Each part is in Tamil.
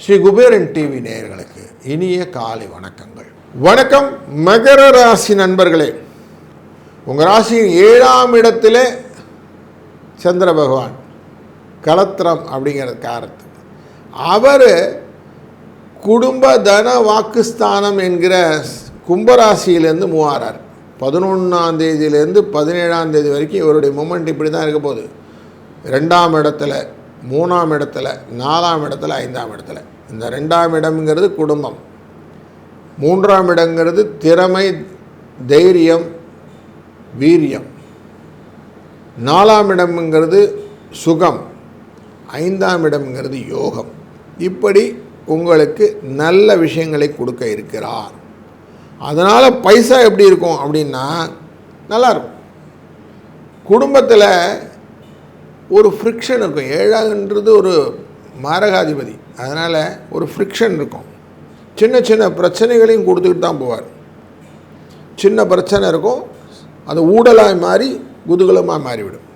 ஸ்ரீ குபேரன் டிவி நேயர்களுக்கு இனிய காலை வணக்கங்கள். வணக்கம் மகர ராசி நண்பர்களே. உங்கள் ராசியின் 7ஆம் இடத்திலே சந்திர பகவான் கலத்திரம் அப்படிங்கிற காரணத்துக்கு அவர் குடும்ப தன வாக்குஸ்தானம் என்கிற கும்பராசியிலேருந்து மூவாரார். 11ஆம் தேதியிலேருந்து 17ஆம் தேதி வரைக்கும் இவருடைய மூமெண்ட் இப்படி தான் இருக்க போகுது. 2ஆம் இடத்துல, 3ஆம் இடத்துல, 4ஆம் இடத்துல, 5ஆம் இடத்துல. இந்த 2ஆம் இடம்ங்கிறது குடும்பம், 3ஆம் இடங்கிறது திறமை, தைரியம், வீரியம், 4ஆம் இடம்ங்கிறது சுகம், 5ஆம் இடம்ங்கிறது யோகம். இப்படி உங்களுக்கு நல்ல விஷயங்களை கொடுக்க இருக்கிறார். அதனால் பைசா எப்படி இருக்கும் அப்படின்னா நல்லாயிருக்கும். குடும்பத்தில் ஒரு ஃப்ரிக்ஷன் இருக்கும். 7ன்றது ஒரு மாரகாதிபதி, அதனால் ஒரு ஃப்ரிக்ஷன் இருக்கும். சின்ன சின்ன பிரச்சனைகளையும் கொடுத்துக்கிட்டு தான் போவார். சின்ன பிரச்சனை இருக்கும், அது ஊடலாக மாறி குதூகலமாக மாறிவிடும்.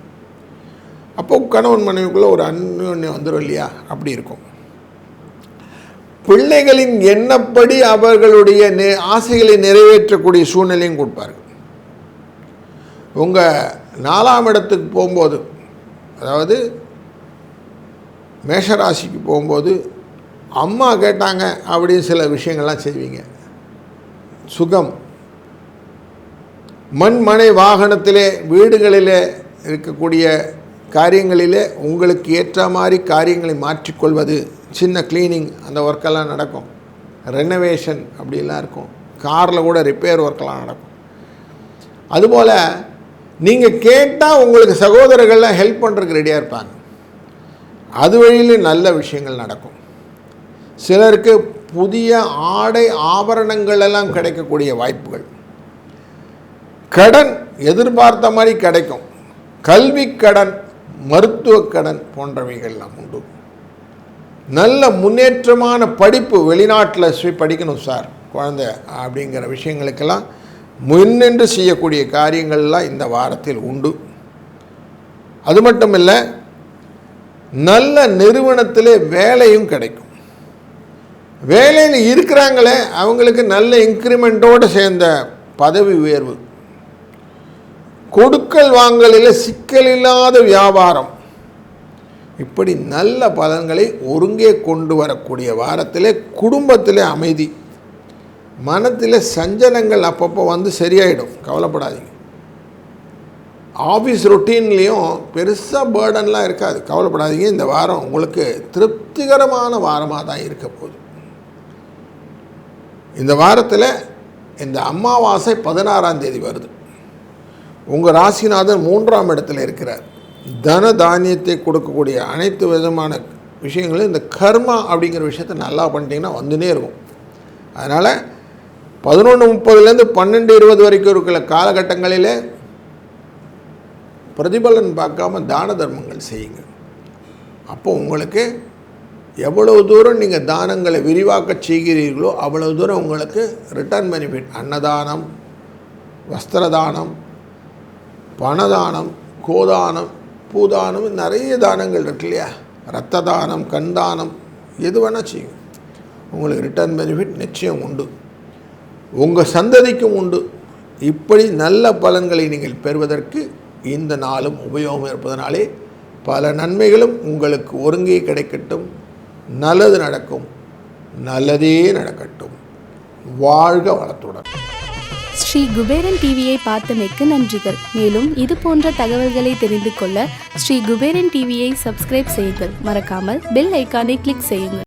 அப்போ கணவன் மனைவிக்குள்ளே ஒரு அந்யோன்யம் வந்துடும் இல்லையா, அப்படி இருக்கும். பிள்ளைகளின் எண்ணப்படி அவர்களுடைய ஆசைகளை நிறைவேற்றக்கூடிய சூழ்நிலையும் கொடுப்பார்கள். உங்கள் 4ஆம் இடத்துக்கு போகும்போது, அதாவது மேஷராசிக்கு போகும்போது அம்மா கேட்டாங்க அப்படின்னு சில விஷயங்கள்லாம் செய்வீங்க. சுகம், மண் மனை வாகனத்திலே வீடுகளிலே இருக்கக்கூடிய காரியங்களிலே உங்களுக்கு ஏற்ற மாதிரி காரியங்களை மாற்றிக்கொள்வது, சின்ன க்ளீனிங் அந்த ஒர்க்கெல்லாம் நடக்கும். ரெனோவேஷன் அப்படிலாம் இருக்கும். காரில் கூட ரிப்பேர் ஒர்க்கெல்லாம் நடக்கும். அதுபோல் நீங்கள் கேட்டால் உங்களுக்கு சகோதரர்கள்லாம் ஹெல்ப் பண்ணுறதுக்கு ரெடியாக இருப்பாங்க. அது வழியில் நல்ல விஷயங்கள் நடக்கும். சிலருக்கு புதிய ஆடை ஆபரணங்கள் எல்லாம் கிடைக்கக்கூடிய வாய்ப்புகள், கடன் எதிர்பார்த்த மாதிரி கிடைக்கும். கல்வி கடன், மருத்துவ கடன் போன்றவைகள்லாம் உண்டு. நல்ல முன்னேற்றமான படிப்பு, வெளிநாட்டில் போய் படிக்கணும் சார் குழந்தை அப்படிங்கிற விஷயங்களுக்கெல்லாம் முன்னின்று செய்யக்கூடிய காரியங்கள்லாம் இந்த வாரத்தில் உண்டு. அது மட்டும் இல்லை, நல்ல நிறுவனத்திலே வேலையும் கிடைக்கும். வேலையில் இருக்கிறாங்களே அவங்களுக்கு நல்ல இன்க்ரிமெண்ட்டோடு சேர்ந்த பதவி உயர்வு, கொடுக்கல் வாங்கலில் சிக்கல் இல்லாத வியாபாரம், இப்படி நல்ல பலன்களை ஒருங்கே கொண்டு வரக்கூடிய வாரத்திலே குடும்பத்திலே அமைதி, மனத்தில் சஞ்சலங்கள் அப்பப்போ வந்து சரியாயிடும், கவலைப்படாதீங்க. ஆஃபீஸ் ரொட்டீன்லேயும் பெருசாக பேர்டன்லாம் இருக்காது, கவலைப்படாதீங்க. இந்த வாரம் உங்களுக்கு திருப்திகரமான வாரமாக தான் இருக்க போகுது. இந்த வாரத்தில் இந்த அமாவாசை 16ஆம் தேதி வருது. உங்கள் ராசிநாதன் 3ஆம் இடத்துல இருக்கிறார். தன தானியத்தை கொடுக்கக்கூடிய அனைத்து விதமான விஷயங்களும் இந்த கர்மா அப்படிங்கிற விஷயத்தை நல்லா பண்ணிட்டீங்கன்னா வந்துனே இருக்கும். அதனால் 11:30 12:20 வரைக்கும் இருக்கிற காலகட்டங்களிலே பிரதிபலன் பார்க்காம தான தர்மங்கள் செய்யுங்க. அப்போ உங்களுக்கு எவ்வளவு தூரம் நீங்கள் தானங்களை விரிவாக்க செய்கிறீர்களோ அவ்வளவு தூரம் உங்களுக்கு ரிட்டர்ன் பெனிஃபிட். அன்னதானம், வஸ்திரதானம், பணதானம், கோதானம், பூதானம், நிறைய தானங்கள் இருக்கு இல்லையா, இரத்த தானம், கண் தானம், எது வேணால் செய்யும். உங்களுக்கு ரிட்டர்ன் பெனிஃபிட் நிச்சயம் உண்டு, உங்கள் சந்ததிக்கும் உண்டு. இப்படி நல்ல பலன்களை நீங்கள் பெறுவதற்கு இந்த நாளும் உபயோகம் இருப்பதனாலே பல நன்மைகளும் உங்களுக்கு ஒருங்கே கிடைக்கட்டும். நல்லது நடக்கும், நல்லதே நடக்கட்டும். வாழ்க வளத்துடன். ஸ்ரீ குபேரன் டிவியை பார்த்தமைக்கு நன்றிகள். மேலும் இது போன்ற தகவல்களை தெரிந்து கொள்ள ஸ்ரீ குபேரன் டிவியை சப்ஸ்கிரைப் செய்யுங்கள். மறக்காமல் பெல் ஐக்கானை கிளிக் செய்யுங்கள்.